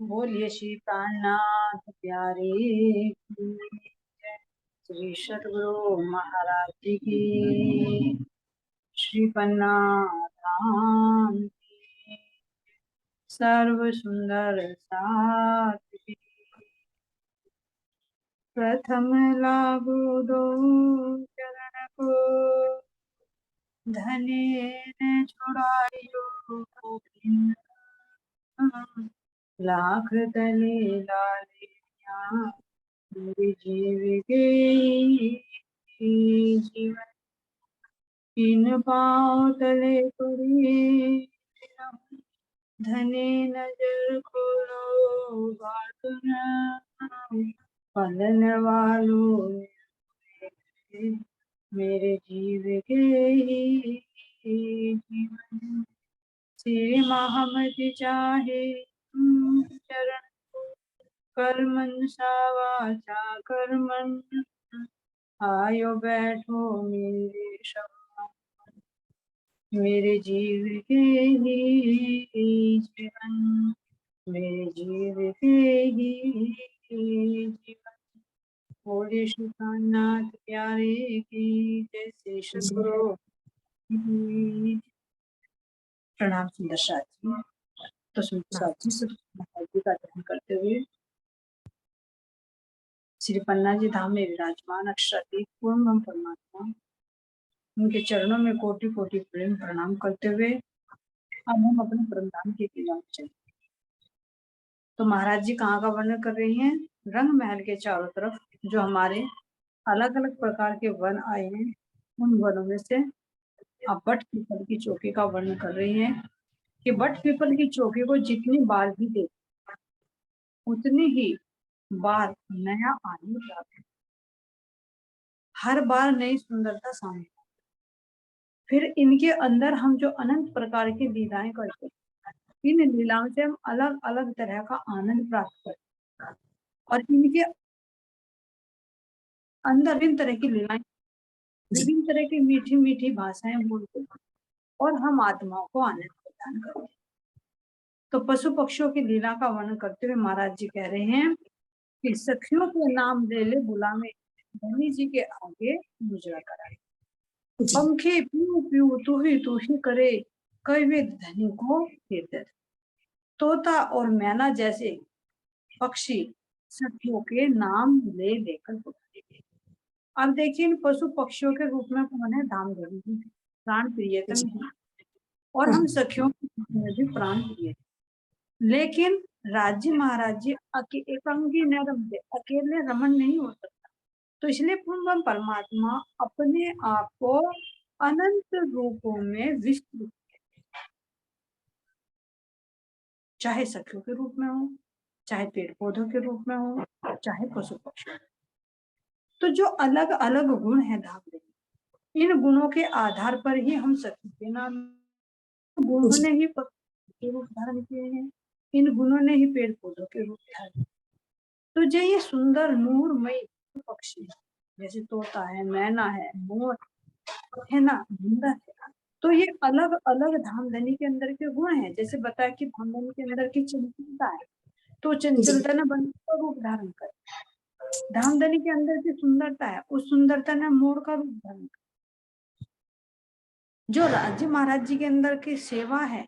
बोलिए श्री प्राणनाथ प्यारे की जय। श्री सद्गुरु महाराज जी की। श्री पन्ना धाम की। सर्व सुंदर साथ की। प्रथम लागू दो चरण को, धने न छुड़ाइयो गोविंद। लाख तले लालिया मेरे जीव के जीवन। इन पाँव तले पड़ी धने नजर खोलो बात न। पलन वालों मेरे जीव के ही जीवन। श्री महमद चाहे चरण कर्मन सावाचा कर्मन। आयो बैठो मेरे शब्द मेरे जीव के ही जीवन। मेरे जीव के ही जीवन। बोले श्री कान्नाथ प्यारे की जय। श्री सद्गुरु प्रणाम। सुंदर साथी। तो सुंदर साथी सब जी का ध्यान करते हुए श्री पन्ना जी धाम में विराजमान अक्षरातीत पूर्ण परमात्मा उनके चरणों में कोटि कोटि प्रेम प्रणाम करते हुए अब हम अपने परम धाम की पूजा में चले। तो महाराज जी कहाँ का वर्णन कर रही हैं? रंग महल के चारों तरफ जो हमारे अलग अलग प्रकार के वन आए हैं, उन वनों में से अब बट पीपल की चौकी का वर्णन कर रही हैं कि बट पीपल की चौकी को जितनी बार भी दे उतनी ही बार नया आनंद प्राप्त, हर बार नई सुंदरता सामने। फिर इनके अंदर हम जो अनंत प्रकार की लीलाएं करते हैं, इन लीलाओं से हम अलग अलग तरह का आनंद प्राप्त करते हैं और इनके अंदर विभिन्न तरह की लीलाएं, विभिन्न तरह की मीठी मीठी भाषाएं बोलते हैं और हम आत्माओं को आनंद प्रदान करते हैं। तो पशु पक्षियों की लीला का वर्णन करते हुए महाराज जी कह रहे हैं कि सखियों के नाम ले ले बुलावे धनी जी के आगे मुजरा कराए। पंखे पीऊ पीऊ तू ही करे कई वे धनी को फिर। तोता और मैना जैसे पक्षी सखियों के नाम ले लेकर बुलाते। अब देखिए इन पशु पक्षियों के रूप में कौन है? धामधनी जी, प्राण प्रियतम जी। और हम सखियों के रूप में भी प्राण प्रिय। लेकिन राज्य महाराज जी एकांगी न रमते, अकेले रमन नहीं हो सकता। तो इसलिए पूर्ण परमात्मा अपने आप को अनंत रूपों में विस्तृत, चाहे सखियों के रूप में हो, चाहे पेड़ पौधों के रूप में हो, चाहे पशु पक्षी। तो जो अलग अलग गुण है धाम, इन गुणों के आधार पर ही हम सखी के नाम, गुणों ने ही पक्षी के रूप धारण किए हैं, इन गुणों ने ही पेड़ पौधों के रूप धारण। तो जो ये सुंदर नूरमय पक्षी जैसे तोता है, मैना है, मोर है ना, भूंगा है, तो ये अलग अलग धामधनी के अंदर के गुण हैं। जैसे बताया कि धामधनी के अंदर की चंचलता है, तो चंचलता ने बंदी का रूप धारण कर। धामधनी के अंदर की सुंदरता है, उस सुंदरता ने मोर का रूप धारण कर। जो राज्य महाराज जी के अंदर की सेवा है,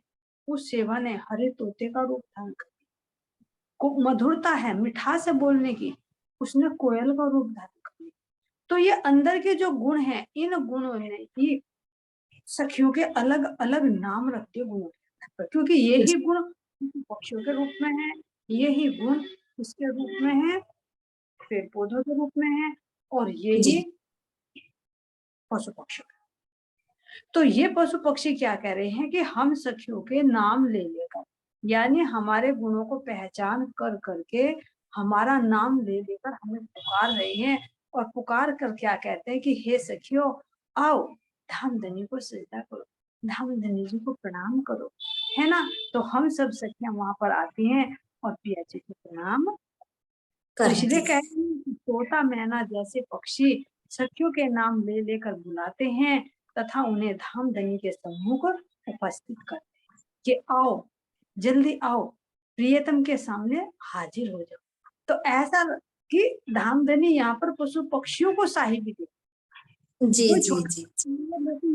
उस सेवा ने हरे तोते का रूप धारण कर। मधुरता है, मिठास है बोलने की, उसने कोयल का रूप धारण कर। तो ये अंदर के जो गुण हैं, इन गुणों ने ही सखियों के अलग अलग नाम रखते गुणों, क्योंकि यही गुण पक्षियों के रूप में है, यही गुण उसके रूप में है, पेड़ पौधों के रूप में है, और यही पशु पक्षियों। तो ये पशु पक्षी क्या कह रहे हैं कि हम सखियों के नाम ले लेकर, यानी हमारे गुणों को पहचान कर करके हमारा नाम ले लेकर हमें पुकार रहे हैं। और पुकार कर क्या कहते हैं कि हे सखियों आओ धामधनी को सजदा करो, धामधनी जी को प्रणाम करो, है ना। तो हम सब सखियां वहां पर आती हैं और पिया जी को प्रणाम। तो इसलिए कहते हैं कि तोता मैना जैसे पक्षी सखियों के नाम ले लेकर बुलाते हैं तथा उन्हें धामधनी के सम्मुख उपस्थित करते हैं कि आओ, जल्दी आओ, प्रियतम के सामने हाजिर हो जाओ। तो ऐसा कि धामधनी यहाँ पर पशु पक्षियों को साही भी दे, जी कोई जी जी जी।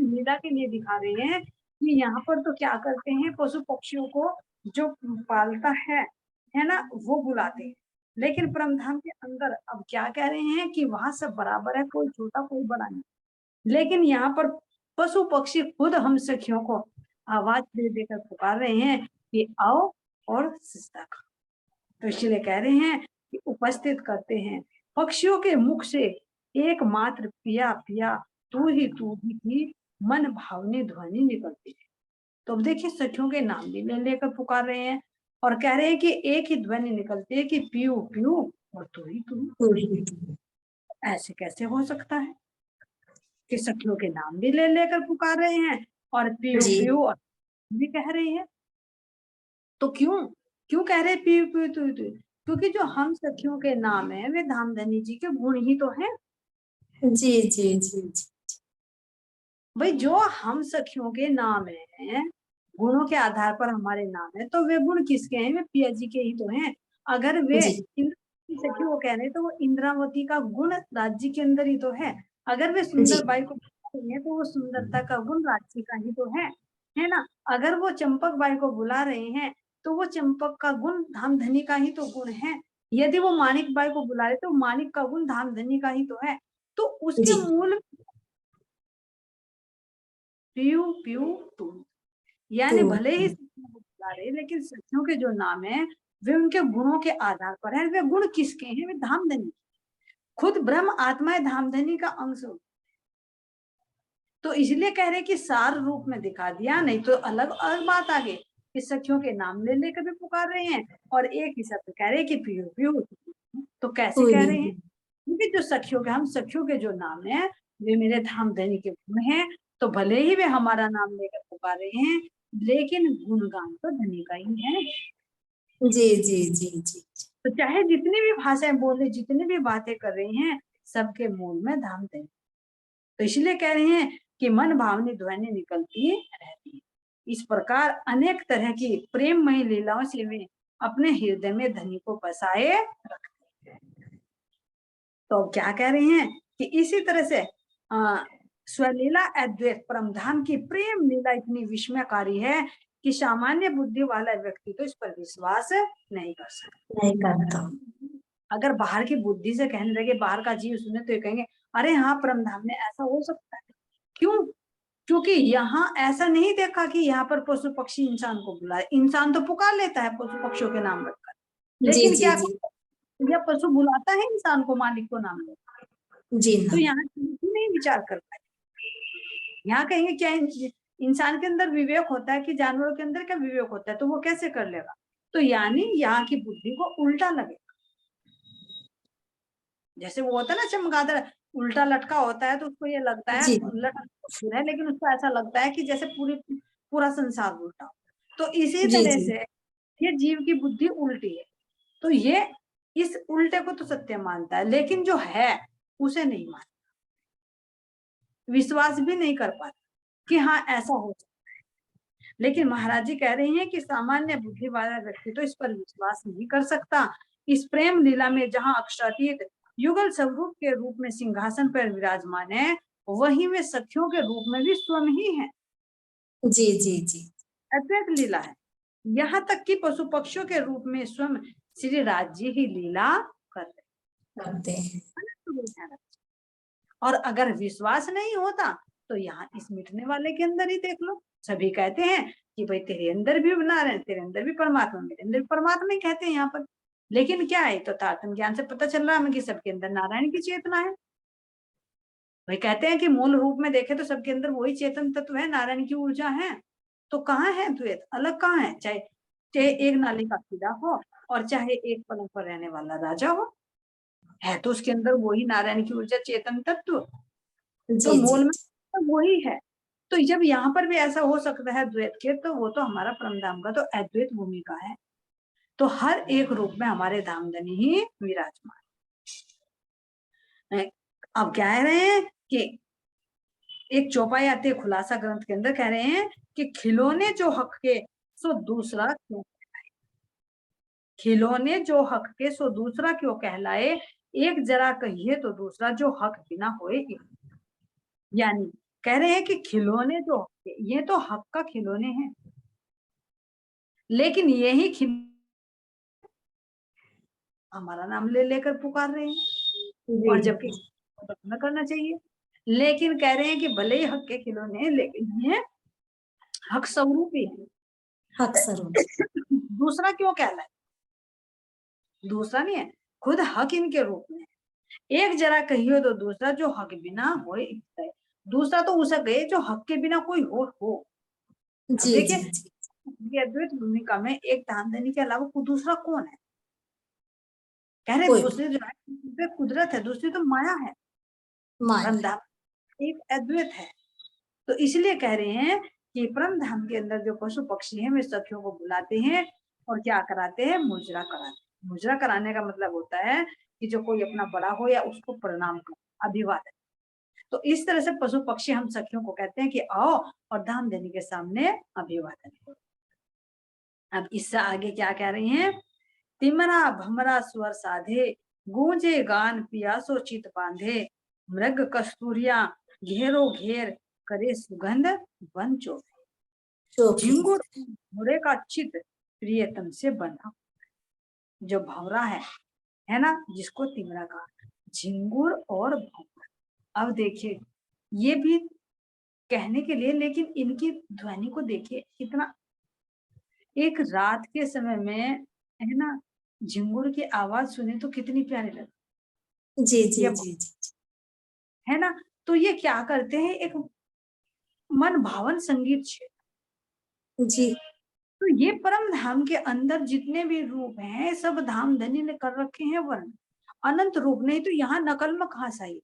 लीला के लिए दिखा रहे हैं कि यहाँ पर तो क्या करते हैं, पशु पक्षियों को जो पालता है ना, वो बुलाते हैं। लेकिन परमधाम के अंदर अब क्या कह रहे हैं कि वहां सब बराबर है, कोई छोटा कोई बड़ा नहीं। लेकिन यहाँ पर पशु पक्षी खुद हम सखियों को आवाज दे देकर पुकार रहे हैं कि आओ और सिस्ता खाओ। तो इसलिए कह रहे हैं कि उपस्थित करते हैं पक्षियों के मुख से एकमात्र पिया पिया तू ही थी, मन भावनी ध्वनि निकलती है। तो अब देखिए सखियों के नाम भी ले लेकर पुकार रहे हैं और कह रहे हैं कि एक ही ध्वनि निकलती है कि पीयू पीयू और तू ही तू। ऐसे कैसे हो सकता है कि सखियों के नाम भी ले लेकर पुकार रहे हैं और पीयू जी पीयू और भी कह रही है। तो क्यों क्यों कह रहे पीयू पीयू तू? क्योंकि जो हम सखियों के नाम है वे धामधनी जी के गुण ही तो हैं। जी जी जी जी। भाई जो हम सखियों के नाम है, गुणों के आधार पर हमारे नाम है, तो वे गुण किसके हैं? वे पिया जी के ही तो हैं। अगर वे जी इंद्र की सखी वो कह रहे तो वो इंद्रावती का गुण राज्य के अंदर ही तो है। अगर वे जी सुंदर बाई को बुला रहे हैं तो वो सुंदरता का गुण राज्य का ही तो है ना। अगर वो चंपक बाई को बुला रहे हैं तो वो चंपक का गुण धामधनी का ही तो गुण है। यदि वो मानिक बाई को बुला रहे तो मानिक का गुण धामधनी का ही तो है। तो उसके जी मूल पीयू पीयू तू, तो यानी भले ही सखियों को बुला रहे लेकिन सखियों के जो नाम है वे उनके गुणों के आधार पर है। वे गुण किसके हैं? वे धामधनी, खुद ब्रह्म आत्मा है, धामधनी का अंश। तो इसलिए कह रहे कि सार रूप में दिखा दिया, नहीं तो अलग अलग बात आगे कि सखियों के नाम ले लेकर भी पुकार रहे हैं और एक ही शब्द कह रहे कि पीयू पीयू। तो कैसे कह रहे हैं? क्योंकि जो सखियों के, हम सखियों के जो नाम है वे मेरे धामधनी के गुण हैं। तो भले ही वे हमारा नाम लेकर पुकार रहे हैं लेकिन गुणगान तो धनी का ही है। जी जी जी जी। तो चाहे जितनी भी भाषाएं बोले, जितनी भी बातें कर रहे हैं, सबके मूल में धामधनी। तो इसलिए कह रहे हैं कि मन भावनी ध्वनि निकलती रहती है। इस प्रकार अनेक तरह की प्रेममयी लीलाओं से वे अपने हृदय में धनी को बसाए रखते हैं। तो क्या कह रहे हैं कि इसी तरह से स्वलीला अद्वैत परमधाम की प्रेम लीला इतनी विस्मयकारी है कि सामान्य बुद्धि वाला व्यक्ति तो इस पर विश्वास नहीं कर सकता। नहीं करता। अगर बाहर की बुद्धि से कहने लगे, बाहर का जीव सुने तो ये कहेंगे अरे हाँ परमधाम में ऐसा हो सकता है। क्यों? क्योंकि यहाँ ऐसा नहीं देखा कि यहाँ पर पशु पक्षी इंसान को बुलाए। इंसान तो पुकार लेता है पशु पक्षियों के नाम रखकर, जी लेकिन जी क्या जी यह पशु बुलाता है इंसान को, मालिक को नाम लेकर? जी तो ना। यहाँ नहीं विचार कर पाए। यहाँ कहेंगे क्या इंसान के अंदर विवेक होता है कि जानवरों के अंदर क्या विवेक होता है, तो वो कैसे कर लेगा? तो यानी यहाँ की बुद्धि को उल्टा लगेगा। जैसे वो होता है ना चमगादड़ उल्टा लटका होता है तो उसको ये लगता है जी लटका है, लेकिन उसको ऐसा लगता है कि जैसे पूरा संसार उल्टा। तो इसी जी तरह जी से ये जीव की बुद्धि उल्टी है। तो ये इस उल्टे को तो सत्य मानता है लेकिन जो है उसे नहीं मानता, विश्वास भी नहीं कर पाता कि हाँ ऐसा हो सकता है। लेकिन महाराज जी कह रहे हैं कि सामान्य बुद्धि वाला व्यक्ति तो इस पर विश्वास नहीं कर सकता। इस प्रेम लीला में जहाँ अक्षरातीत युगल स्वरूप के रूप में सिंहासन पर विराजमान है, वही में सखियों के रूप में भी स्वयं ही है। जी जी जी अद्वैत लीला है। यहाँ तक कि पशु पक्षियों के रूप में स्वयं श्री राज जी ही लीला कर करते हैं। रहे हैं। और अगर विश्वास नहीं होता तो यहाँ इस मिटने वाले के अंदर ही देख लो। सभी कहते हैं कि भाई तेरे अंदर भी नारायण, तेरे अंदर भी परमात्मा, मेरे अंदर भी परमात्मा ही कहते हैं यहाँ पर। लेकिन क्या है, तो तात्म ज्ञान से पता चल रहा है हमें कि सबके अंदर नारायण की चेतना है। भाई कहते हैं कि मूल रूप में देखे तो सबके अंदर वही चेतन तत्व है, नारायण की ऊर्जा है। तो कहाँ है द्वैत, अलग कहाँ है? चाहे चाहे एक नाली का कीड़ा हो और चाहे एक पलंग पर रहने वाला राजा हो, है तो उसके अंदर वही नारायण की ऊर्जा, चेतन तत्व। तो जी जी मूल में तो वही है। तो जब यहाँ पर भी ऐसा हो सकता है द्वैत के, तो वो तो हमारा परमधाम का तो अद्वैत भूमिका है। तो हर एक रूप में हमारे धामधनी ही विराजमान है। अब कह रहे हैं कि एक चौपाई आते है खुलासा ग्रंथ के अंदर, कह रहे हैं कि खिलौने जो हक के सो दूसरा क्यों? खिलौने जो हक के सो दूसरा क्यों कहलाए, एक जरा कहिए तो दूसरा जो हक बिना होए एक। यानी कह रहे हैं कि खिलौने जो हक के, ये तो हक का खिलौने हैं, लेकिन यही हमारा नाम ले लेकर पुकार रहे हैं, और जबकि न करना चाहिए। लेकिन कह रहे हैं कि भले ही हक के खिलौने हैं, लेकिन ये हक स्वरूपी है। हक स्वरूप। दूसरा क्यों कहलाए, दूसरा नहीं है, खुद हक इनके रूप में। एक जरा कहियो तो दूसरा जो हक बिना होए एक है। दूसरा तो उसे गए जो हक के बिना कोई हो। अब जी देखिए, जी जी ये अद्वैत भूमिका में एक धामधनी के अलावा कोई दूसरा कौन है? कह रहे कोई दूसरी जो है दूसरी कुदरत है, दूसरी तो माया है। माया। परम धाम एक अद्वैत है। तो इसलिए कह रहे हैं कि परम धाम के अंदर जो पशु पक्षी हैं वे सखियों को बुलाते हैं और क्या कराते हैं, मुजरा कराते हैं। मुजरा कराने का मतलब होता है कि जो कोई अपना बड़ा हो या उसको प्रणाम करो, अभिवादन। तो इस तरह से पशु पक्षी हम सखियों को कहते हैं कि आओ और धाम देने के सामने अभिवादन करो। अब इससे आगे क्या कह रही हैं, तिमरा भमरा स्वर साधे, गूंजे गान पियासो चित बांधे, मृग कस्तूरिया घेरो घेर, करे सुगंध वन चोखे। चोखे। झिंगुर घोड़े का चित प्रियतम से बना। जो भंवरा है ना, जिसको तिमरा कहा, झिंगुर और भंवरा। अब देखिए ये भी कहने के लिए, लेकिन इनकी ध्वनि को देखिए कितना, एक रात के समय में है ना, झिंगुर की आवाज सुने तो कितनी प्यारी लगती। जी जी ये जी जी है ना, तो ये क्या करते हैं, एक मन भावन संगीत क्षेत्र। जी तो ये परम धाम के अंदर जितने भी रूप हैं सब धाम धनी ने कर रखे हैं वर्ण, अनंत रूप। नहीं तो यहाँ नकल में कहाँ से आई?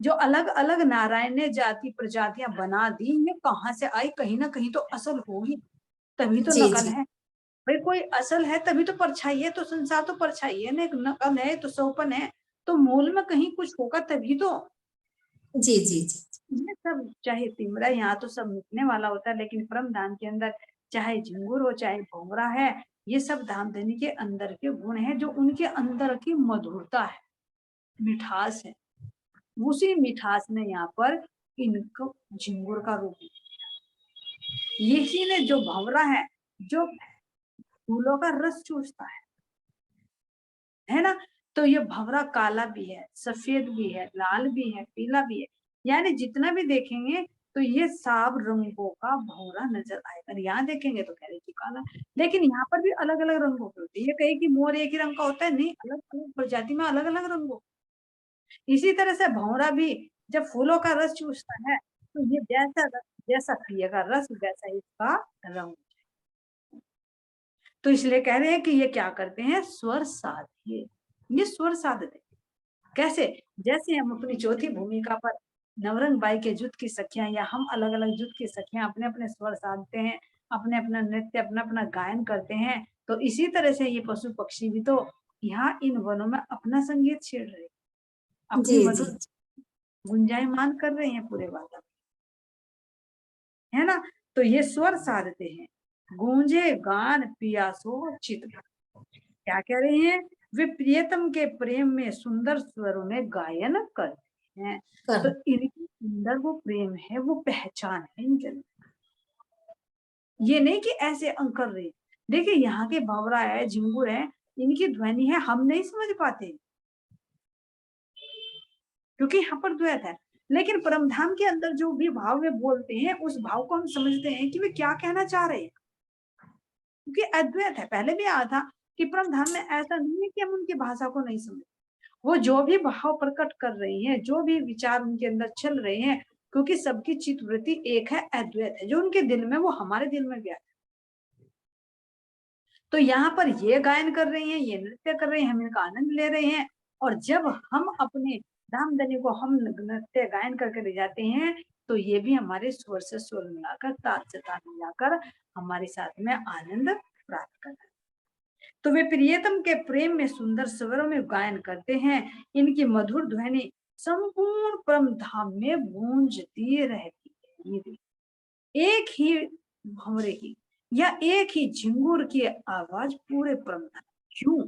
जो अलग अलग नारायण ने जाति प्रजातियां बना दी, ये कहाँ से आई? कहीं ना कहीं तो असल होगी, तभी तो जी नकल जी है। भाई कोई असल है तभी तो परछाई है, तो संसार तो परछाई है ना, एक नकल है तो सोपन है, तो मूल में कहीं कुछ होगा तभी तो। जी जी जी ये सब चाहे तिमरा, यहाँ तो सब मिटने वाला होता है, लेकिन परम धाम के अंदर चाहे झिंगुर हो चाहे भोंगरा है, ये सब धामधनी के अंदर के गुण है, जो उनके अंदर की मधुरता है, मिठास है। उसी मिठास ने यहाँ पर इनको झिंगुर का रूप दिया। यही ने जो भंवरा है, जो फूलों का रस चूसता है ना, तो ये भंवरा काला भी है, सफेद भी है, लाल भी है, पीला भी है। यानी जितना भी देखेंगे तो ये सब रंगों का भंवरा नजर आएगा। यहाँ देखेंगे तो कह रहे कि काला, लेकिन यहाँ पर भी अलग अलग रंगों के होते हैं। ये कहे कि मोर एक ही रंग का होता है, नहीं, अलग अलग प्रजाति में अलग अलग रंगों। इसी तरह से भंवरा भी जब फूलों का रस चूसता है तो ये जैसा पिएगा रस वैसा ही इसका रंग। तो इसलिए कह रहे हैं कि ये क्या करते हैं, स्वर साधिए। ये स्वर साधते कैसे? जैसे हम अपनी चौथी भूमिका पर नवरंग बाई के जुट की सखियां या हम अलग अलग जुट की सखियां अपने अपने स्वर साधते हैं, अपने अपना नृत्य अपना अपना गायन करते हैं, तो इसी तरह से ये पशु पक्षी भी तो यहाँ इन वनों में अपना संगीत छेड़ रहे हैं, अपनी जी जी मधुर गुंजायमान कर रहे हैं पूरे वातावरण, है ना। तो ये स्वर साधते हैं, गूंजे गान पियासो चित। क्या कह रहे हैं, वे प्रियतम के प्रेम में सुंदर स्वरों में गायन करते हैं। तो कर। इनके अंदर वो प्रेम है, वो पहचान है इनके अंदर। ये नहीं कि ऐसे अंकर रहे। देखिए यहाँ के भंवरा है, झिंगुर है, इनकी ध्वनि है, हम नहीं समझ पाते क्योंकि यहाँ पर द्वैत है। लेकिन परमधाम के अंदर जो भी भाव वे बोलते हैं उस भाव को हम समझते हैं कि वे क्या कहना चाह रहे हैं, क्योंकि अद्वैत है। पहले भी आया था कि परमधाम में ऐसा नहीं है कि हम उनकी भाषा को नहीं समझते, वो जो भी भाव प्रकट कर रही हैं, जो भी विचार उनके अंदर चल रहे हैं, क्योंकि सबकी चित्तवृत्ति एक है, अद्वैत है। जो उनके दिल में वो हमारे दिल में भी आता है। तो यहाँ पर ये गायन कर रही हैं, ये नृत्य कर रहे हैं, हम इनका आनंद ले रहे हैं। और जब हम अपने धामधनी को हम नृत्य गायन करके ले जाते हैं तो ये भी हमारे स्वर से स्वर मिलाकर, ताल से ताल मिलाकर हमारे साथ में आनंद प्राप्त करते हैं। तो वे प्रियतम के प्रेम में सुंदर स्वरों में गायन करते हैं। इनकी मधुर ध्वनि संपूर्ण परम धाम में गूंजती रहती है। एक ही भंवरे की या एक ही झिंगुर की आवाज पूरे परमधाम। क्यों?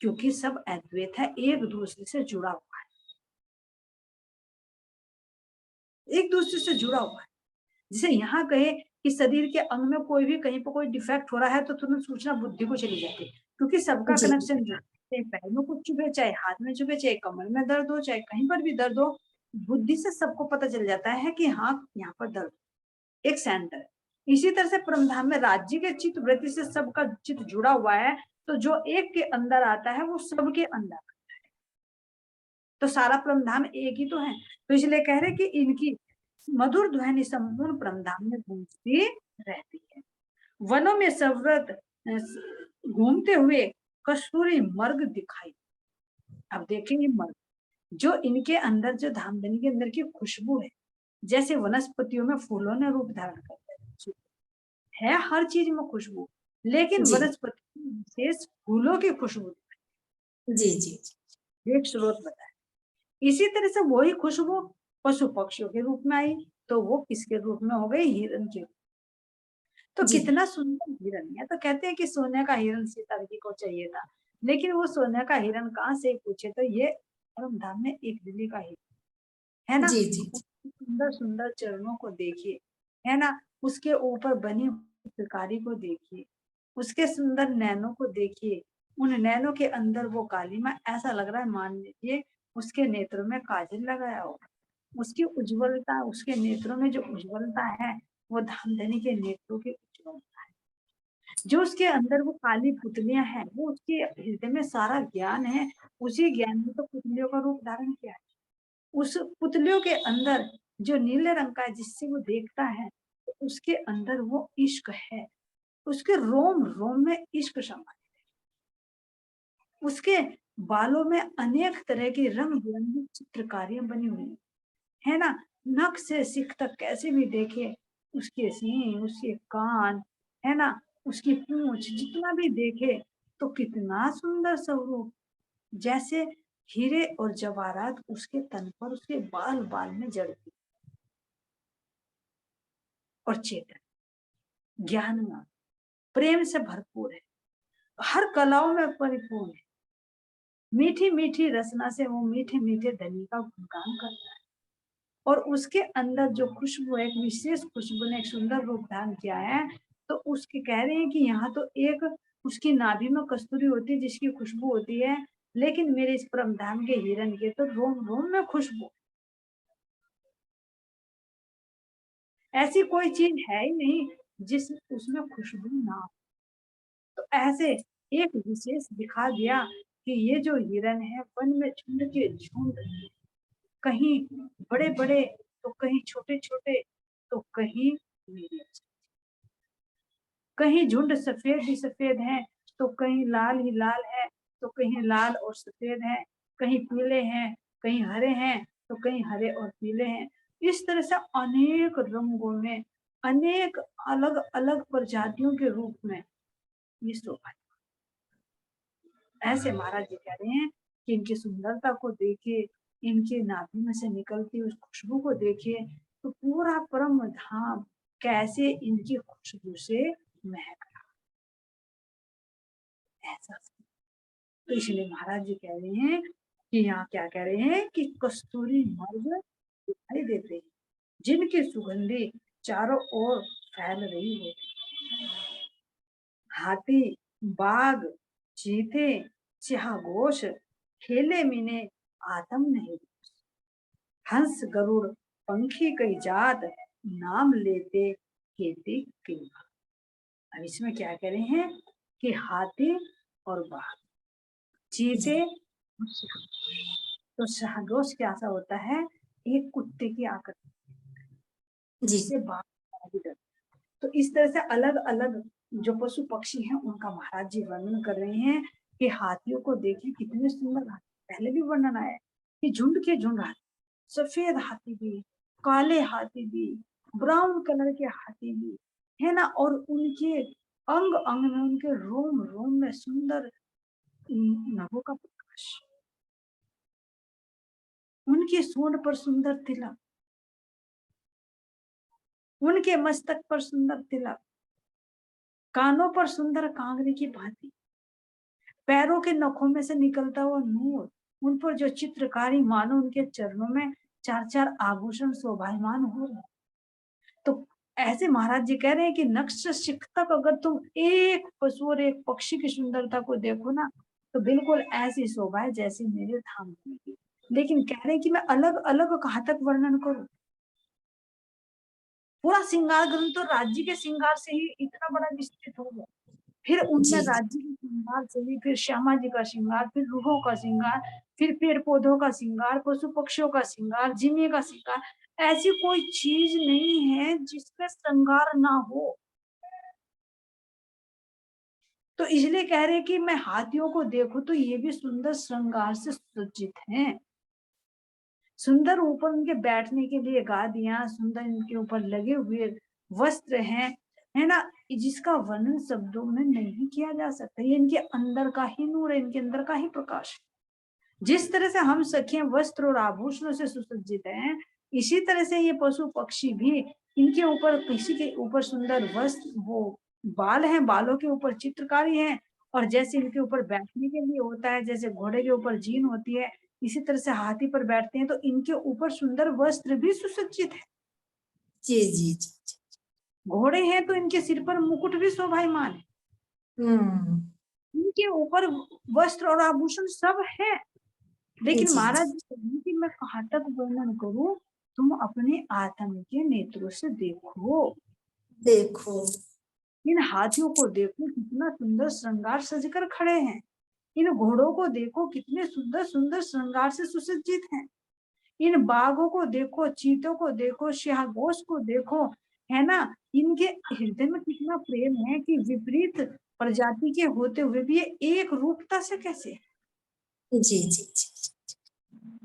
क्योंकि सब अद्वैत है, एक दूसरे से जुड़ा हुआ है, एक दूसरे से जुड़ा हुआ है। जैसे यहाँ कहे कि शरीर के अंग में कोई भी कहीं पर कोई डिफेक्ट हो रहा है तो तुरंत सूचना बुद्धि को चली जाती है, क्योंकि सबका जी कनेक्शन जो है, चाहे पैर में कुछ चुभे, चाहे हाथ में चुभे, चाहे कमर में दर्द हो, चाहे कहीं पर भी दर्द हो, बुद्धि से सबको पता चल जाता है कि हाँ यहाँ पर दर्द, एक सेंटर है। इसी तरह से परमधाम में राज्य के चित्त वृत्ति से सबका चित्त जुड़ा हुआ है, तो जो एक के अंदर आता है वो सबके अंदर, तो सारा परमधाम एक ही तो है। तो इसलिए कह रहे कि इनकी मधुर ध्वनि संपूर्ण परमधाम में गूंजती रहती है। वनों में सव्रत घूमते हुए कस्तूरी मर्ग दिखाई। अब देखेंगे मर्ग, जो इनके अंदर, जो धामधनी के अंदर की खुशबू है, जैसे वनस्पतियों में फूलों ने रूप धारण करते है हर चीज में खुशबू, लेकिन जी वनस्पति में विशेष फूलों की खुशबू जी जी एक स्रोत बताया। इसी तरह से वही खुशबू पशु पक्षियों के रूप में आई, तो वो किसके रूप में हो गई? हिरण के। तो जी कितना सुंदर हिरण है, तो कहते हैं कि सोने का हिरण सीता जी को चाहिए था, लेकिन वो सोने का हिरण कहाँ से पूछे, तो ये परमधाम में एक दिल्ली का हिरण है ना। जी जी उसके सुंदर सुंदर चरणों को देखिए, है ना, उसके ऊपर बनी हुई चित्रकारी को देखिए, उसके सुंदर नैनों को देखिए, उन नैनों के अंदर वो काली माँ, ऐसा लग रहा है मान लीजिए उसके नेत्रों में काजल लगाया हो। उसकी उज्ज्वलता, उसके नेत्रों में जो उज्ज्वलता है, वो धामधनी के नेत्रों की उज्ज्वलता है। जो उसके अंदर वो काली पुतलियां हैं, वो उसके हृदय में सारा ज्ञान है, उसी ज्ञान में तो पुतलियों का रूप धारण किया है। उस पुतलियों के अंदर जो नीले रंग का है, जिससे वो देखता है, तो उसके अंदर वो इश्क है, उसके रोम रोम में इश्क समा है। उसके बालों में अनेक तरह की रंग बिरंगी चित्रकारियां बनी हुई है ना। नख से सिख तक कैसे भी देखे, उसके सींग, उसके कान, है ना, उसकी पूंछ, जितना भी देखे तो कितना सुंदर स्वरूप, जैसे हीरे और जवाहरात उसके तन पर, उसके बाल बाल में जड़ती। और चेतन, ज्ञानवान, प्रेम से भरपूर है, हर कलाओं में परिपूर्ण है। मीठी मीठी रसना से वो मीठे मीठे धनी का गुणगान करता है, और उसके अंदर जो खुशबू है, एक विशेष खुशबू ने एक सुंदर रूप धारण किया है। तो उसके कह रहे हैं कि यहाँ तो एक उसकी नाभि में कस्तूरी होती है जिसकी खुशबू होती है, लेकिन मेरे इस परमधाम के हिरण के तो रोम रोम में खुशबू। ऐसी कोई चीज है ही नहीं जिस उसमें खुशबू ना हो। तो ऐसे एक विशेष दिखा दिया कि ये जो हिरण है, वन में झुंड के झुंड, कहीं बड़े बड़े तो कहीं छोटे छोटे, तो कहीं मीडियम, कहीं झुंड सफेद ही सफेद है, तो कहीं लाल ही लाल है, तो कहीं लाल और सफेद है, कहीं पीले हैं, कहीं हरे हैं, तो कहीं हरे और पीले हैं। इस तरह से अनेक रंगों में, अनेक अलग अलग प्रजातियों के रूप में ये शोभा। ऐसे महाराज जी कह रहे हैं कि इनकी सुंदरता को देखिए, इनके नाभि में से निकलती उस खुशबू को देखिए, तो पूरा परम धाम कैसे इनकी खुशबू से महक रहा है, ऐसा। तो इसलिए महाराज जी कह रहे हैं कि यहाँ क्या कह रहे हैं कि कस्तूरी मर्ग दिखाई देते हैं, जिनकी सुगंधी चारों ओर फैल रही है। हाथी, बाघ, चीते, सिंहघोष, खेले मीने, आदम नहीं, हंस गरुड़, पंखी कई जात, नाम लेते केते के। अब इसमें क्या कह रहे हैं कि हाथी और बाघ, जी चीते और सिंह। तो शाहदोष कैसा होता है? एक कुत्ते की आकृति, जी जिससे बाघ भी डरता है। तो इस तरह से अलग अलग जो पशु पक्षी हैं उनका महाराज जी वर्णन कर रहे हैं कि हाथियों को देखिए कितने सुंदर हाथी, पहले भी वर्णन आया है कि झुंड के झुंड हाथी, सफेद हाथी भी, काले हाथी भी, ब्राउन कलर के हाथी भी, है ना, और उनके अंग अंग में, उनके रोम रोम में सुंदर नभों का प्रकाश, उनकी सूंड पर सुंदर तिलक, उनके मस्तक पर सुंदर तिलक, कानों पर सुंदर कांगरे की भांति, पैरों के नखों में से निकलता हुआ नूर, उन पर जो चित्रकारी मानो उनके चरणों में चार चार आभूषण शोभायमान हो रहे हैं। तो ऐसे महाराज जी कह रहे हैं कि नक्श शिख तक अगर तुम एक पशु और एक पक्षी की सुंदरता को देखो ना, तो बिल्कुल ऐसी शोभा है जैसी मेरे धाम की। लेकिन कह रहे हैं कि मैं अलग अलग कहाँ तक वर्णन करूं। पूरा श्रृंगार ग्रंथ तो राज्य के श्रृंगार से ही इतना बड़ा विस्तृत हो गया। फिर उनमें जी जी राज्य के श्रृंगार से ही फिर श्यामा जी का श्रृंगार, फिर रूहों का श्रृंगार, फिर पेड़ पौधों का श्रृंगार, पशु पक्षियों का श्रृंगार, जिम्मे का श्रृंगार। ऐसी कोई चीज नहीं है जिसका श्रृंगार ना हो। तो इसलिए कह रहे कि मैं हाथियों को देखूं तो ये भी सुंदर श्रृंगार से सुसज्जित हैं। सुंदर ऊपर उनके बैठने के लिए गादियां, सुंदर इनके ऊपर लगे हुए वस्त्र हैं, है ना, जिसका वर्णन शब्दों में नहीं किया जा सकता। ये इनके अंदर का ही नूर है, इनके अंदर का ही प्रकाश है। जिस तरह से हम सखियां वस्त्र और आभूषणों से सुसज्जित हैं, इसी तरह से ये पशु पक्षी भी, इनके ऊपर, किसी के ऊपर सुंदर वस्त्र, वो बाल हैं, बालों के ऊपर चित्रकारी है, और जैसे इनके ऊपर बैठने के लिए होता है, जैसे घोड़े के ऊपर जीन होती है, इसी तरह से हाथी पर बैठते हैं तो इनके ऊपर सुंदर वस्त्र भी सुसज्जित है। जी जी जी। घोड़े हैं तो इनके सिर पर मुकुट भी शोभायमान है, हम्म। इनके ऊपर वस्त्र और आभूषण सब है। लेकिन जी महाराज जी। जी कहें कि मैं कहाँ तक वर्णन करूं, तुम अपने आत्म के नेत्रों से देखो। देखो। इन हाथियों को देखो कितना सुंदर श्रृंगार सजकर खड़े हैं। इन घोड़ों को देखो कितने सुंदर सुंदर श्रृंगार से सुसज्जित हैं। इन बाघों को देखो, चीतों को देखो, सिंहघोष को देखो, है ना। इनके हृदय में कितना प्रेम है कि विपरीत प्रजाति के होते हुए भी ये एक रूपता से कैसे। जी जी जी।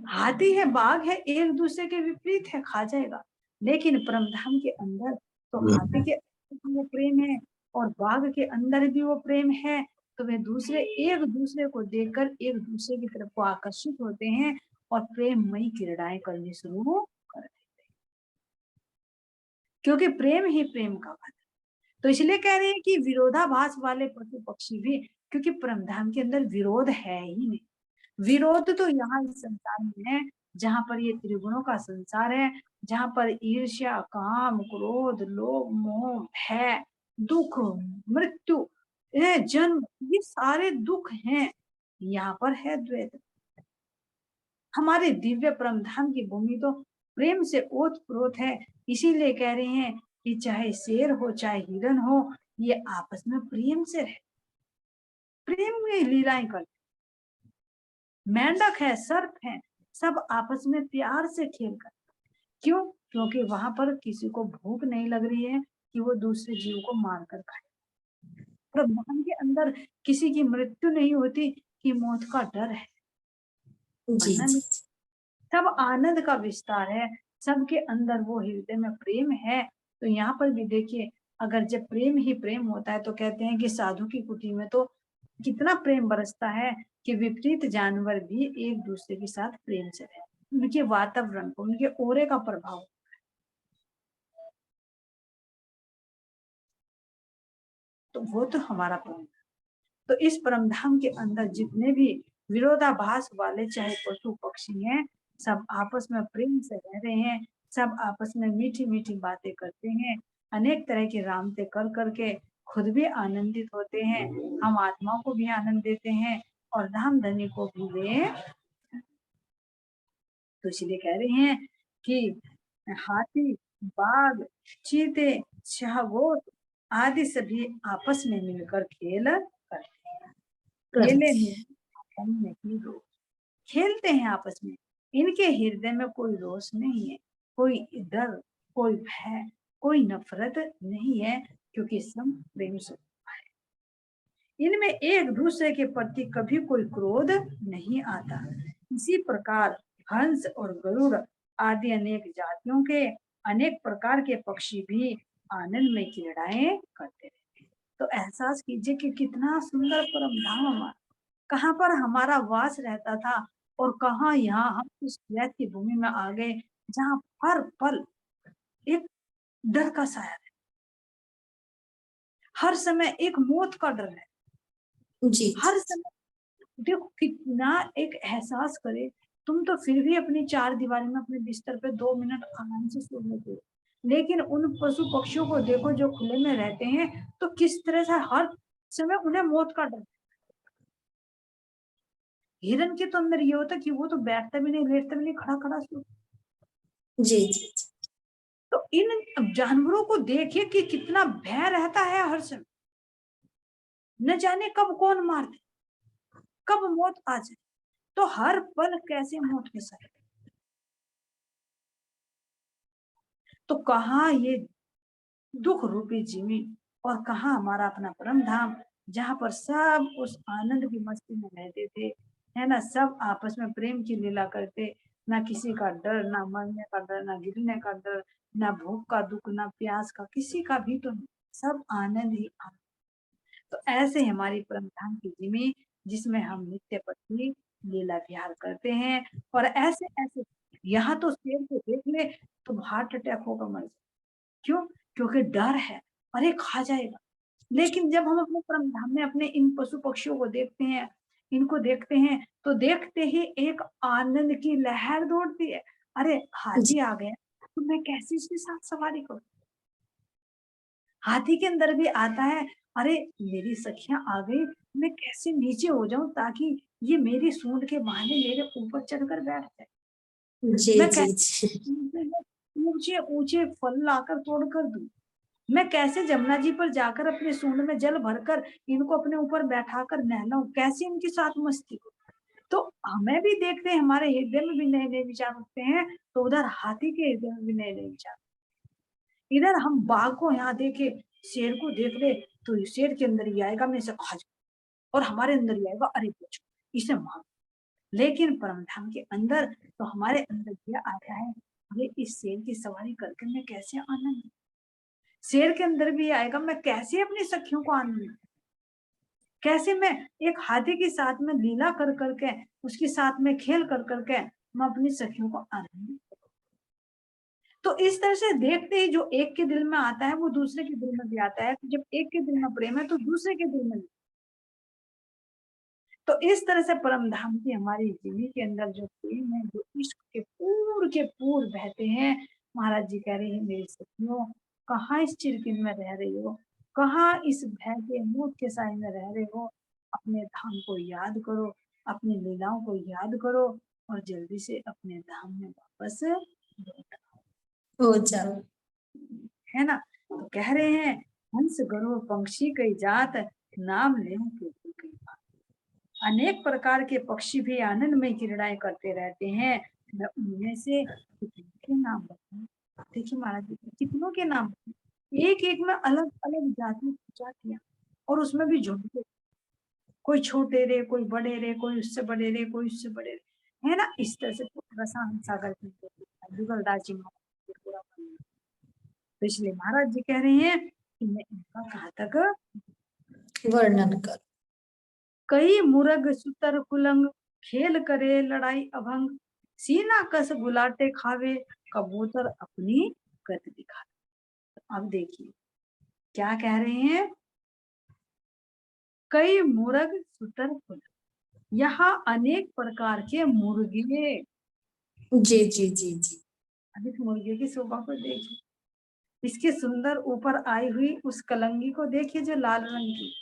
हाथी है, बाघ है, एक दूसरे के विपरीत है, खा जाएगा। लेकिन परमधाम के अंदर तो हाथी के अंदर भी वो प्रेम है और बाघ के अंदर भी वो प्रेम है। तो वे दूसरे एक दूसरे को देखकर एक दूसरे की तरफ को आकर्षित होते हैं और प्रेममयी क्रीड़ाएं करनी शुरू कर देते हैं, क्योंकि प्रेम ही प्रेम का बंधन। तो इसलिए कह रहे हैं कि विरोधाभास वाले पशु पक्षी भी, क्योंकि परमधाम के अंदर विरोध है ही नहीं। विरोध तो यहाँ इस संसार में है, जहाँ पर ये त्रिगुणों का संसार है, जहाँ पर ईर्ष्या, काम, क्रोध, लोभ, मोह, भय, दुख, मृत्यु, जन्म, ये सारे दुख हैं। यहाँ पर है द्वैत। हमारे दिव्य परमधाम की भूमि तो प्रेम से ओतप्रोत है। इसीलिए कह रहे हैं कि चाहे शेर हो चाहे हिरण हो, ये आपस में प्रेम से रहे, प्रेम में लीलाएं करते। मेंढक है, सर्प है, सब आपस में प्यार से खेल कर। क्यों? क्योंकि वहां पर किसी को भूख नहीं लग रही है कि वो दूसरे जीव को मार कर खाए। ब्रह्मांड के अंदर किसी की मृत्यु नहीं होती कि मौत का डर है, जी मरना जी। नहीं। सब आनंद का विस्तार है, सबके अंदर वो हृदय में प्रेम है। तो यहाँ पर भी देखिए, अगर जब प्रेम ही प्रेम होता है तो कहते हैं कि साधु की कुटी में तो कितना प्रेम बरसता है कि विपरीत जानवर भी एक दूसरे के साथ प्रेम से रहते, उनके वातावरण को, उनके ओरे का प्रभाव। तो वो तो हमारा प्रेम। तो इस परमधाम के अंदर जितने भी विरोधाभास वाले चाहे पशु पक्षी हैं, सब आपस में प्रेम से रह रहे हैं, सब आपस में मीठी मीठी बातें करते हैं, अनेक तरह के रामते कर करके खुद भी आनंदित होते हैं, हम आत्मा को भी आनंद देते हैं और राम धनी को भी वे। तो इसलिए कह रहे हैं कि हाथी, बाघ, चीते, शाहगोट आदि सभी आपस में मिलकर खेल करते हैं। खेले करते। में हम नहीं रोक, खेलते हैं आपस में। इनके हृदय में कोई रोष नहीं है, कोई डर, कोई भय, कोई नफरत नहीं है, क्योंकि सब प्रेम से। इनमें एक दूसरे के प्रति कभी कोई क्रोध नहीं आता। इसी प्रकार हंस और गरुड़ आदि अनेक जातियों के अनेक प्रकार के पक्षी भी आनंद में क्रीड़ाएं करते रहते हैं। तो एहसास कीजिए कि कितना सुंदर परम धाम हमारा, कहाँ पर हमारा वास रहता था और कहाँ यहाँ हम इस द्वैत की भूमि में आ गए, जहाँ हर पल एक डर का साया है। हर समय एक मौत का डर है, जी हर समय। देखो कितना एक एहसास करे, तुम तो फिर भी अपनी चार दीवारी में अपने बिस्तर पे 2 मिनट आराम से सो लेते हो, लेकिन उन पशु पक्षियों को देखो जो खुले में रहते हैं, तो किस तरह से हर समय उन्हें मौत का डर। हिरन के तो अंदर ये होता कि वो तो बैठता भी नहीं, लेटता भी नहीं, खड़ा खड़ा सो। जी जी जी तो इन जानवरों को देखिए कि कितना भय रहता है हर समय, न जाने कब कौन मार दे, कब मौत आ जाए, तो हर पल कैसे मौत के साथ। तो कहाँ ये दुख रूपी जीवन और कहाँ हमारा अपना परम धाम, जहाँ पर सब उस आनंद की मस्ती में रहते थे, है ना, सब आपस में प्रेम की लीला करते, ना किसी का डर, ना मरने का डर, ना गिरने का डर, ना भूख का दुख, ना प्यास का, किसी का भी तो नहीं, सब आनंद ही आनंद। तो ऐसे ही हमारी परम धाम की जिमी, जिसमें हम नित्य पति लीला विहार करते हैं। और ऐसे ऐसे यहाँ तो शेर को देख ले तो हार्ट अटैक होगा, मर जाए। क्यों? क्योंकि डर है, अरे खा जाएगा। लेकिन जब हम अपने परम धाम में अपने इन पशु पक्षियों को देखते हैं, इनको देखते हैं, तो देखते ही एक आनंद की लहर दौड़ती है। अरे जी हाथी आ गया, तो मैं कैसे इसके साथ सवारी करूं। हाथी के अंदर भी आता है, अरे मेरी सखियां आ गई, मैं कैसे नीचे हो जाऊं ताकि ये मेरी सूंड के बहाने मेरे ऊपर चढ़कर बैठ जाए। जी मैं जी कैसे जी ऊंचे ऊंचे फल लाकर तोड़कर दूं। मैं कैसे जमुना जी पर जाकर अपने सूंड में जल भरकर इनको अपने ऊपर बैठाकर नहलाऊं, कैसे इनके साथ मस्ती करूं। तो हमें भी देखते हैं, हमारे हृदय में भी नए नए विचार उठते हैं, तो उधर हाथी के हृदय में भी नए नए विचार। इधर हम बाघ को यहाँ देखे, शेर को देख ले, तो शेर के अंदर ही आएगा मैं इसे खा जाऊं, और हमारे अंदर ही आएगा अरे पूछो इसे मार। लेकिन परम धाम के अंदर तो हमारे अंदर ये आता है, ये इस शेर की सवारी करके मैं कैसे आनंद। शेर के अंदर भी आएगा, मैं कैसे अपनी सखियों को आनंद, कैसे मैं एक हाथी के साथ में लीला कर करके, उसके साथ में खेल कर करके मैं अपनी सखियों को आनंद। तो इस तरह से देखते ही जो एक के दिल में आता है वो दूसरे के दिल में भी आता है, जब एक के दिल में प्रेम है तो दूसरे के दिल में भी। तो इस तरह से परम धाम की हमारी जिंदगी के अंदर जो प्रेम है, जो इश्क के पूर बहते हैं। महाराज जी कह रहे हैं मेरी सखियों, कहाँ इस चिरकिन में रह रही हो, कहाँ इस भय के मूड के साए में रह रहे हो। अपने धाम को याद करो, अपनी लीलाओं को याद करो, और जल्दी से अपने धाम में वापस लौट हो जाओ। है ना। तो कह रहे हैं हंस गरुड़ पंक्षी कई जात, नाम ले कई बात। अनेक प्रकार के पक्षी भी आनंद में क्रीड़ाएं करते रहते हैं, मैं उनमें से कितनों के नाम बताऊं। देखिए महाराज जी कितनों के नाम, एक एक में अलग अलग जातियां, और उसमें भी झुंड, कोई छोटे रे, कोई बड़े रे, कोई उससे बड़े रे, कोई उससे बड़े रे, है ना। इस तरह से रसायन सागर जुगल दास जी महाराज जी पूरा वर्णन। तो इसलिए महाराज जी कह रहे हैं कि मैं इनका कहा तक वर्णन कर। कई मुरग सुतर कुलंग, खेल करे लड़ाई अभंग, सीना कस गुलाटे खावे, कबूतर अपनी गत दिखावे। अब देखिए क्या कह रहे हैं, कई मुरग सुतर कुलंग, यहाँ अनेक प्रकार के मुर्गे। जी जी जी जी अधिक मुर्गे की शोभा को देखिए, इसके सुंदर ऊपर आई हुई उस कलंगी को देखिए जो लाल रंग की,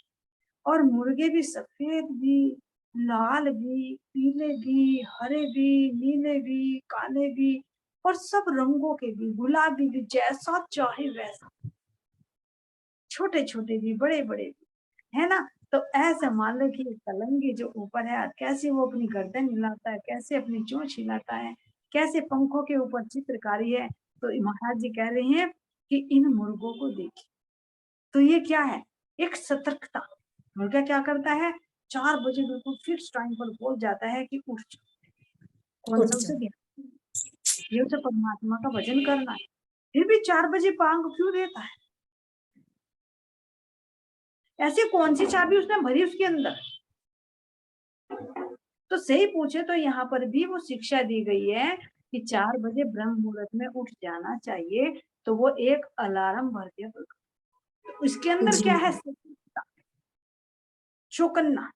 और मुर्गे भी सफेद भी, लाल भी, पीले भी, हरे भी, नीले भी, काले भी, और सब रंगों के भी, गुलाबी भी, जैसा चाहे वैसा, छोटे छोटे भी, बड़े बड़े भी, है ना। तो ऐसे मान लो कि कलंगी जो ऊपर है, कैसे वो अपनी गर्दन हिलाता है, कैसे अपनी चोंच हिलाता है, कैसे पंखों के ऊपर चित्रकारी है। तो महाराज जी कह रहे हैं कि इन मुर्गों को देखिए, तो ये क्या है, एक सतर्कता। मुर्गा क्या करता है, 4 बजे बिल्कुल फिक्स टाइम पर बोल जाता है कि उठ जाओ। कौन उठ सा उसे जाओ। ध्यान, ये उसे परमात्मा का भजन करना है, फिर भी 4 बजे पांग क्यों देता है। ऐसी कौन सी चाबी उसने भरी उसके अंदर। तो सही पूछे तो यहाँ पर भी वो शिक्षा दी गई है कि 4 बजे ब्रह्म मुहूर्त में उठ जाना चाहिए। तो वो एक अलार्म भर दिया, उसके अंदर जी क्या है, सतर्कता, चौकन्ना,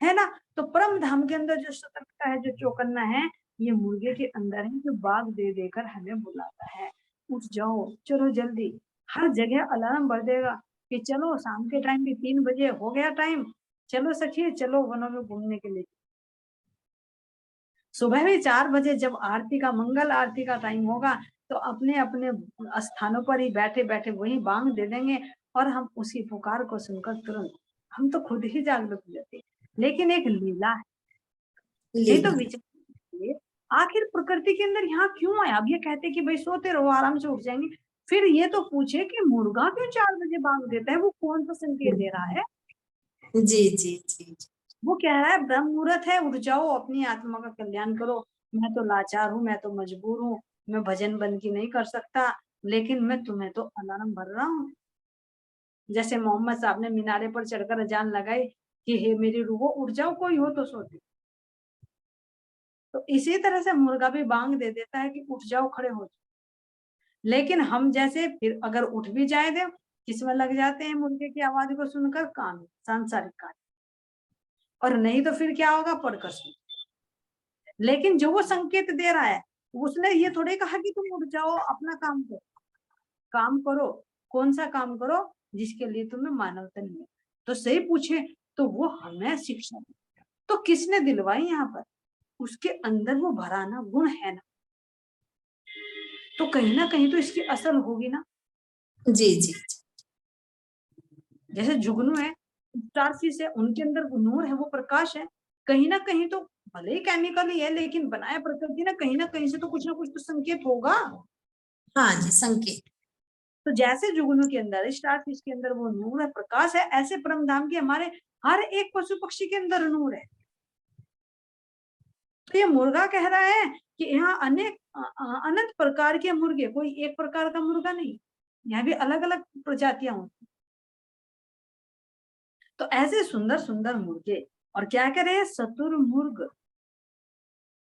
है ना। तो परम धाम के अंदर जो सतर्कता है, जो चौकन्ना है, ये मुर्गे के अंदर है, जो बाग दे देकर हमें बुलाता है, उठ जाओ, चलो जल्दी। हर जगह अलार्म बढ़ देगा कि चलो शाम के टाइम भी 3 बजे हो गया टाइम, चलो सखी चलो वनों में घूमने के लिए। सुबह भी 4 बजे जब आरती का, मंगल आरती का टाइम होगा, तो अपने अपने स्थानों पर ही बैठे बैठे वही बांग दे देंगे, और हम उसी पुकार को सुनकर तुरंत हम तो खुद ही जागरूक हो जाते। लेकिन एक लीला है, नहीं तो लीला। विचार करिए, आखिर प्रकृति के अंदर यहाँ क्यों आया। अब ये कहते कि भाई सोते रहो, आराम से उठ जाएंगे, फिर ये तो पूछे कि मुर्गा क्यों 4 बजे बांग देता है, वो कौन सा संकेत दे रहा है। जी जी जी वो कह रहा है ब्रह्म मुहूर्त है, उठ जाओ, अपनी आत्मा का कल्याण करो। मैं तो लाचार हूँ, मैं तो मजबूर हूँ, मैं भजन बंदगी नहीं कर सकता, लेकिन मैं तुम्हें तो अलार्म भर रहा हूँ। जैसे मोहम्मद साहब ने मीनारे पर चढ़कर अजान लगाई कि हे मेरी रूहो उठ जाओ, कोई हो तो सोते। तो इसी तरह से मुर्गा भी बांग दे देता है कि उठ जाओ, खड़े हो जाओ। लेकिन हम जैसे फिर अगर उठ भी जाए दे, किसमें लग जाते हैं मुर्गे की आवाज को सुनकर, काम, सांसारिक कार्य, और नहीं तो फिर क्या होगा, पढ़कर सुन। लेकिन जो वो संकेत दे रहा है, उसने ये थोड़ी कहा कि तुम उठ जाओ, अपना काम करो। काम करो, कौन सा काम करो, जिसके लिए तुम्हें मानवता नहीं है। तो सही पूछे तो वो हमें शिक्षा दी। तो किसने दिलवाई यहाँ पर, उसके अंदर वो भराना गुण है ना, तो कहीं ना कहीं तो इसकी असर होगी ना। जी जी जैसे जुगनू है, स्टारफिश है, उनके अंदर वो नूर है, वो प्रकाश है, कहीं ना कहीं तो भले ही केमिकल ही है, लेकिन बनाया प्रकृति ने, कहीं ना कहीं से तो कुछ ना कुछ तो संकेत होगा। हाँ जी, संकेत। तो जैसे जुगनू के अंदर, स्टारफिश के अंदर वो नूर है, प्रकाश है, ऐसे परम धाम के हमारे हर एक पशु पक्षी के अंदर नूर है। तो ये मुर्गा कह रहा है कि यहाँ अनेक अनंत प्रकार के मुर्गे, कोई एक प्रकार का मुर्गा नहीं, यहाँ भी अलग अलग प्रजातियां होती। तो ऐसे सुंदर सुंदर मुर्गे, और क्या कह रहे हैं, शतुरमुर्ग,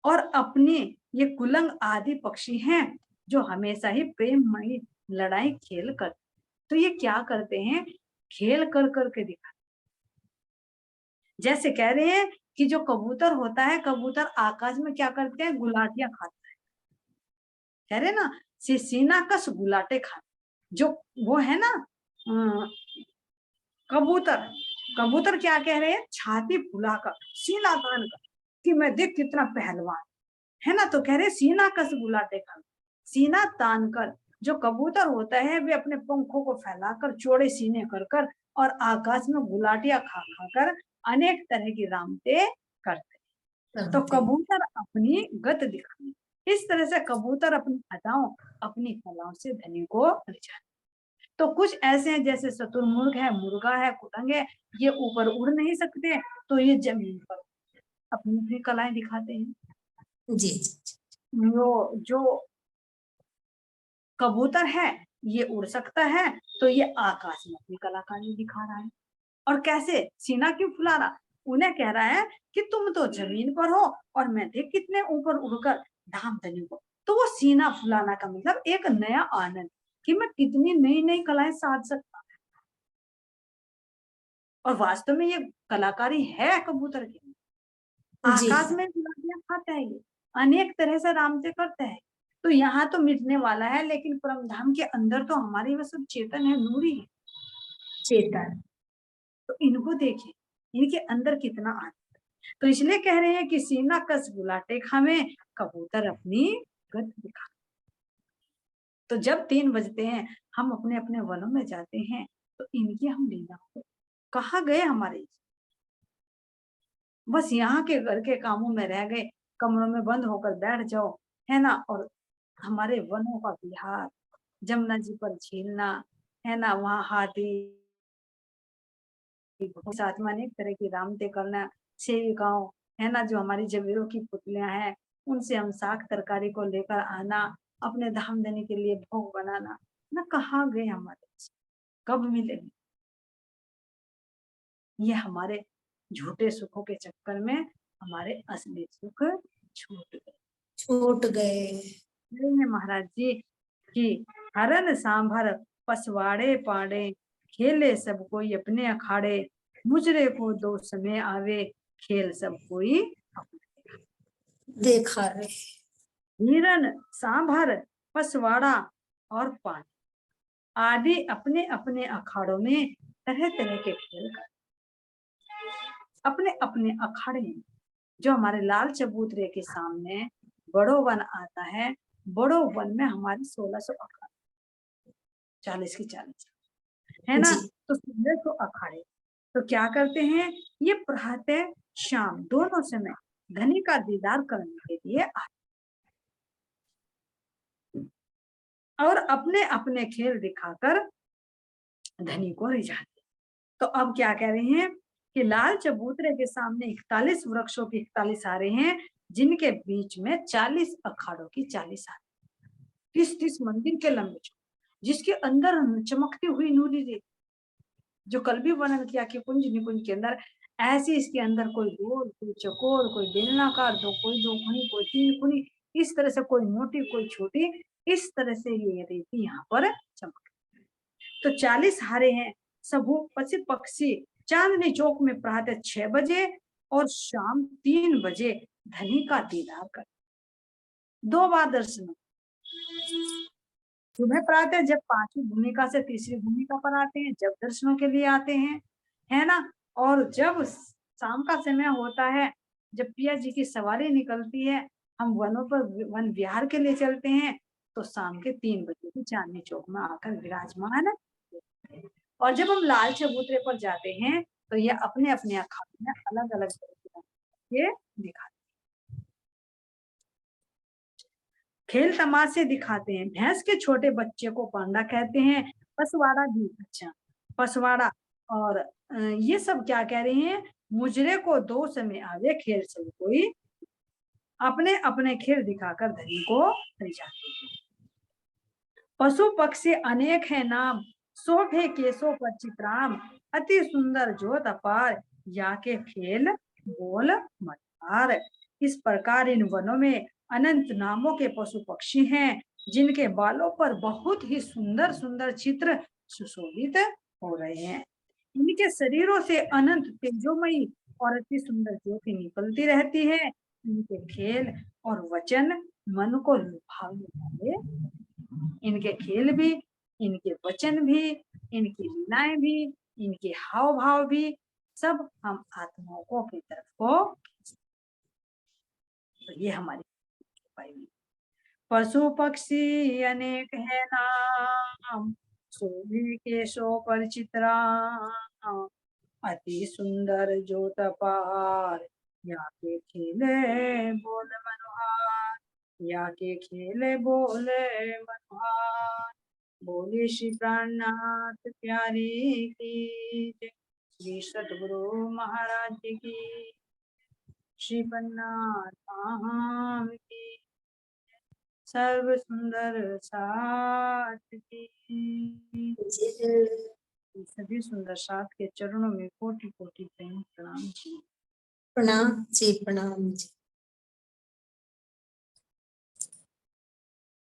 और अपने ये कुलंग आदि पक्षी हैं, जो हमेशा ही प्रेममयी लड़ाई खेल कर, तो ये क्या करते हैं, खेल कर करके दिखा। जैसे कह रहे हैं कि जो कबूतर होता है, कबूतर आकाश में क्या करते हैं, गुलाटियां खाता है। कह रहे ना, सीना कस गुलाटे खा, जो वो है ना कबूतर, कबूतर क्या कह रहे हैं, छाती फुलाकर, सीना तान कर, कि मैं देख कितना पहलवान, है ना। तो कह रहे सीना कस गुलाटे खा, सीना तान कर। जो कबूतर होता है वे अपने पंखों को फैलाकर, चौड़े सीने कर कर, और आकाश में गुलाटियां खा खा कर अनेक तरह की रामते करते। तो करते। कबूतर अपनी गत दिखाए, इस तरह से कबूतर अपनी अदाओं, अपनी कलाओं से धनी को रिझाते। तो कुछ ऐसे हैं जैसे शतुरमुर्ग है, मुर्गा है, कुरंग है, ये ऊपर उड़ नहीं सकते, तो ये जमीन पर अपनी अपनी कलाएं दिखाते हैं। जी जी जो कबूतर है, ये उड़ सकता है, तो ये आकाश में अपनी कलाकारी दिखा रहा है। और कैसे, सीना क्यों फुला रहा, उन्हें कह रहा है कि तुम तो जमीन पर हो, और मैं देख कितने ऊपर उड़कर धाम धनी को। तो वो सीना फुलाना का मतलब एक नया आनंद, कि मैं कितनी नई नई कलाएं साध सकता। और वास्तव में ये कलाकारी है कबूतर की। जी। आकाश में गुलाबियां खाता है, ये अनेक तरह से रामते करता है। तो यहाँ तो मिटने वाला है, लेकिन परमधाम के अंदर तो हमारी वह सब चेतन है, नूरी है। चेतन। तो इनको देखें, इनके अंदर कितना आनंद। तो इसलिए कह रहे हैं कि सीना कस गुलाटे खावे, कबूतर अपनी गत दिखा। तो जब 3 बजते हैं, हम अपने अपने वनों में जाते हैं, तो इनकी हम लीला को, कहाँ गए हमारे, बस यहाँ के घर के कामों में रह गए, कमरों में बंद होकर बैठ जाओ, है ना। और हमारे वनों का विहार, जमुना जी पर झीलना, है ना, वहाँ हाथी साथ में अनेक तरह की रामते करना, सेविकाओं, है ना, जो हमारी जमीरों की पुतलियां हैं, उनसे हम साग तरकारी को लेकर आना, अपने धाम देने के लिए भोग बनाना ना। कहाँ गए हमारे, कब मिलेंगे। ये हमारे झूठे सुखों के चक्कर में हमारे असली सुख छूट गए। छूट गए। महाराज जी की हरन सांभर पसवाड़े पाड़े, खेले सब कोई अपने अखाड़े, मुजरे को दो समय आवे, खेल सब कोई अपने। देखा रे। हिरन, सांभर, पसवाड़ा और पानी आदि अपने अपने अखाड़ों में तरह तरह के खेल कर अपने अपने अखाड़े में। जो हमारे लाल चबूतरे के सामने बड़ो वन आता है, बड़ो वन में हमारी 1600 अखाड़े, 40 की 40 है ना। जी तो 1600 अखाड़े तो क्या करते हैं, ये प्रातः शाम दोनों समय धनी का दीदार करने के लिए आते और अपने अपने खेल दिखाकर धनी को रिझाते। तो अब क्या कह रहे हैं कि लाल चबूतरे के सामने 41 वृक्षों की 41 हारे हैं, जिनके बीच में 40 अखाड़ों की 40 हारे, 30-30 मंदिर के लंबे, जिसके अंदर चमकती हुई नूरी रेत, जो कल भी वर्णन किया कि कुंज निकुंज के अंदर ऐसी इसके अंदर कोई गोल, कोई चकोर, कोई बेलनाकार, दो कोई दो खुनी, कोई तीन खुनी, इस तरह से कोई मोटी कोई छोटी, इस तरह से ये रेती यहाँ पर चमक। तो 40 हारे हैं, सबू पशु पक्षी चांदनी चौक में प्रातः 6 बजे और शाम 3 बजे धनी का दीदार कर 2 बार दर्शन। सुबह प्रातः जब 5वीं भूमिका से 3री भूमिका पर आते हैं, जब दर्शनों के लिए आते हैं, है ना। और जब शाम का समय होता है, जब पिया जी की सवारी निकलती है, हम वनों पर वन विहार के लिए चलते हैं, तो शाम के 3 बजे की चांदनी चौक में आकर विराजमान है। और जब हम लाल चबूतरे पर जाते हैं, तो ये अपने अपने अखाड़े में अलग अलग ये दिखाते, खेल तमाशे दिखाते हैं। भैंस के छोटे बच्चे को पांडा कहते हैं, पसवाड़ा भी, अच्छा पसवाड़ा। और ये सब क्या कह रहे हैं, मुजरे को 2 समय आवे, खेल सब कोई अपने अपने खेल दिखाकर धनी को रिझाते हैं। पशु पक्षी अनेक है नाम, शोभे केशों पर चित्राम, अति सुंदर जोत अपार, या के खेल बोल मटार। इस प्रकार इन वनों में अनंत नामों के पशु पक्षी हैं, जिनके बालों पर बहुत ही सुंदर सुंदर चित्र सुशोभित हो रहे हैं। इनके शरीरों से अनंत तेजोमयी और अति सुंदर ज्योति निकलती रहती है। इनके खेल और वचन मन को लुभाने वाले, इनके खेल भी, इनके वचन भी, इनकी लीलाएं भी, इनके हाव भाव भी, सब हम आत्माओं को अपनी तरफ को। तो ये हमारी पाई। पशु पक्षी अनेक है नाम, शोभे केशों पर चित्राम, अति सुंदर ज्योत अपार, या के खेले बोल मनोहार, या के खेले बोले मनोहार। बोले श्री प्राणनाथ प्यारी की जय, श्री सतगुरु महाराज की, श्री पन्नाथ धाम की, सर्व सुंदर साथ की। सभी सुंदर साथ के चरणों में कोटि कोटि प्रेम प्रणाम जी। प्रणाम जी, प्रणाम जी।